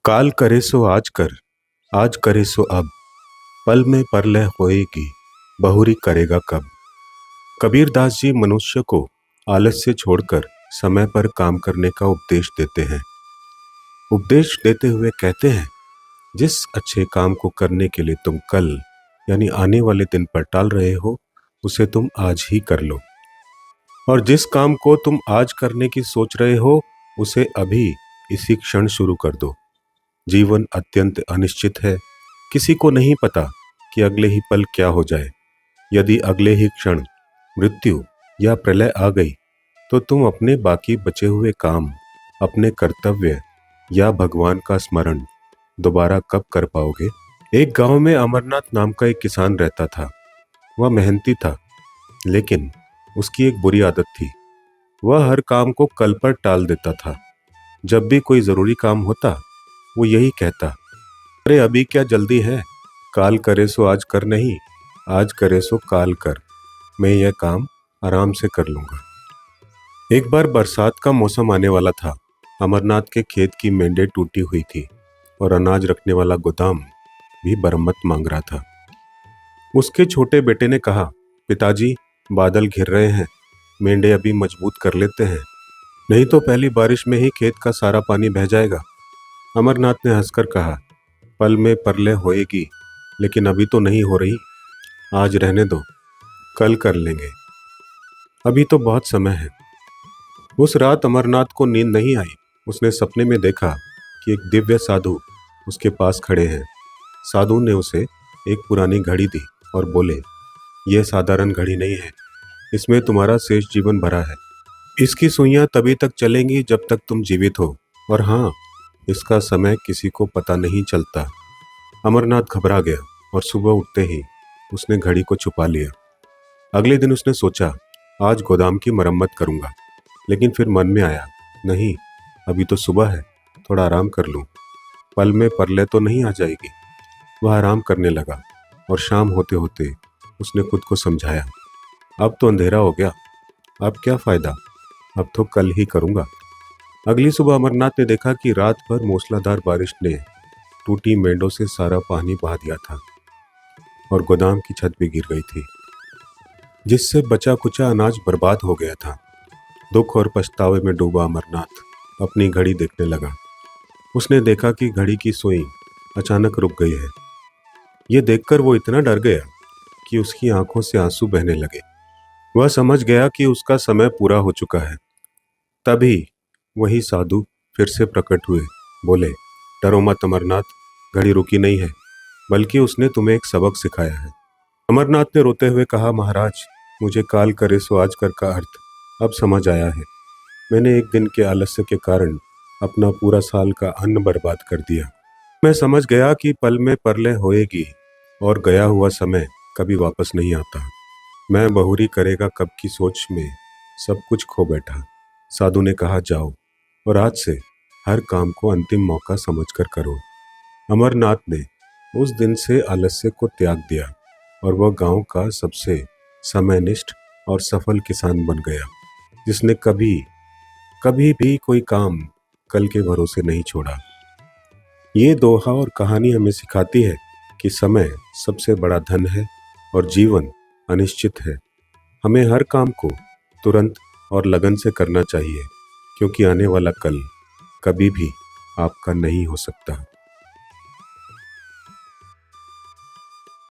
काल करे सो आज करे सो अब, पल में परलय होएगी, बहुरी करेगा कब। कबीर दास जी मनुष्य को आलस्य छोड़कर समय पर काम करने का उपदेश देते हैं। उपदेश देते हुए कहते हैं, जिस अच्छे काम को करने के लिए तुम कल यानी आने वाले दिन पर टाल रहे हो, उसे तुम आज ही कर लो। और जिस काम को तुम आज करने की सोच रहे हो, उसे अभी इसी क्षण शुरू कर दो। जीवन अत्यंत अनिश्चित है। किसी को नहीं पता कि अगले ही पल क्या हो जाए। यदि अगले ही क्षण मृत्यु या प्रलय आ गई, तो तुम अपने बाकी बचे हुए काम, अपने कर्तव्य या भगवान का स्मरण दोबारा कब कर पाओगे। एक गांव में अमरनाथ नाम का एक किसान रहता था। वह मेहनती था, लेकिन उसकी एक बुरी आदत थी। वह हर काम को कल पर टाल देता था। जब भी कोई जरूरी काम होता, वो यही कहता, अरे अभी क्या जल्दी है, काल करे सो आज कर नहीं, आज करे सो काल कर, मैं यह काम आराम से कर लूंगा। एक बार बरसात का मौसम आने वाला था। अमरनाथ के खेत की मेंढे टूटी हुई थी और अनाज रखने वाला गोदाम भी मरम्मत मांग रहा था। उसके छोटे बेटे ने कहा, पिताजी, बादल घिर रहे हैं, मेंढे अभी मजबूत कर लेते हैं, नहीं तो पहली बारिश में ही खेत का सारा पानी बह जाएगा। अमरनाथ ने हंसकर कहा, पल में परलय होएगी, लेकिन अभी तो नहीं हो रही। आज रहने दो, कल कर लेंगे, अभी तो बहुत समय है। उस रात अमरनाथ को नींद नहीं आई। उसने सपने में देखा कि एक दिव्य साधु उसके पास खड़े हैं। साधु ने उसे एक पुरानी घड़ी दी और बोले, यह साधारण घड़ी नहीं है, इसमें तुम्हारा शेष जीवन भरा है। इसकी सुइयां तभी तक चलेंगी जब तक तुम जीवित हो, और हाँ, इसका समय किसी को पता नहीं चलता। अमरनाथ घबरा गया और सुबह उठते ही उसने घड़ी को छुपा लिया। अगले दिन उसने सोचा, आज गोदाम की मरम्मत करूंगा, लेकिन फिर मन में आया, नहीं, अभी तो सुबह है, थोड़ा आराम कर लूं, पल में परलय तो नहीं आ जाएगी। वह आराम करने लगा और शाम होते होते उसने खुद को समझाया, अब तो अंधेरा हो गया, अब क्या फायदा, अब तो कल ही करूंगा। अगली सुबह अमरनाथ ने देखा कि रात भर मूसलाधार बारिश ने टूटी मेंढों से सारा पानी बहा दिया था और गोदाम की छत भी गिर गई थी, जिससे बचा कुचा अनाज बर्बाद हो गया था। दुख और पछतावे में डूबा अमरनाथ अपनी घड़ी देखने लगा। उसने देखा कि घड़ी की सुई अचानक रुक गई है। ये देखकर वो इतना डर गया कि उसकी आंखों से आंसू बहने लगे। वह समझ गया कि उसका समय पूरा हो चुका है। तभी वही साधु फिर से प्रकट हुए। बोले, डरो मत अमरनाथ, घड़ी रुकी नहीं है, बल्कि उसने तुम्हें एक सबक सिखाया है। अमरनाथ ने रोते हुए कहा, महाराज, मुझे काल करे सो आज कर का अर्थ अब समझ आया है। मैंने एक दिन के आलस्य के कारण अपना पूरा साल का अन्न बर्बाद कर दिया। मैं समझ गया कि पल में परलय होएगी और गया हुआ समय कभी वापस नहीं आता। मैं बहुरी करेगा कब की सोच में सब कुछ खो बैठा। साधु ने कहा, जाओ और आज से हर काम को अंतिम मौका समझकर करो। अमरनाथ ने उस दिन से आलस्य को त्याग दिया और वह गांव का सबसे समयनिष्ठ और सफल किसान बन गया, जिसने कभी कभी भी कोई काम कल के भरोसे नहीं छोड़ा। ये दोहा और कहानी हमें सिखाती है कि समय सबसे बड़ा धन है और जीवन अनिश्चित है। हमें हर काम को तुरंत और लगन से करना चाहिए, क्योंकि आने वाला कल कभी भी आपका नहीं हो सकता।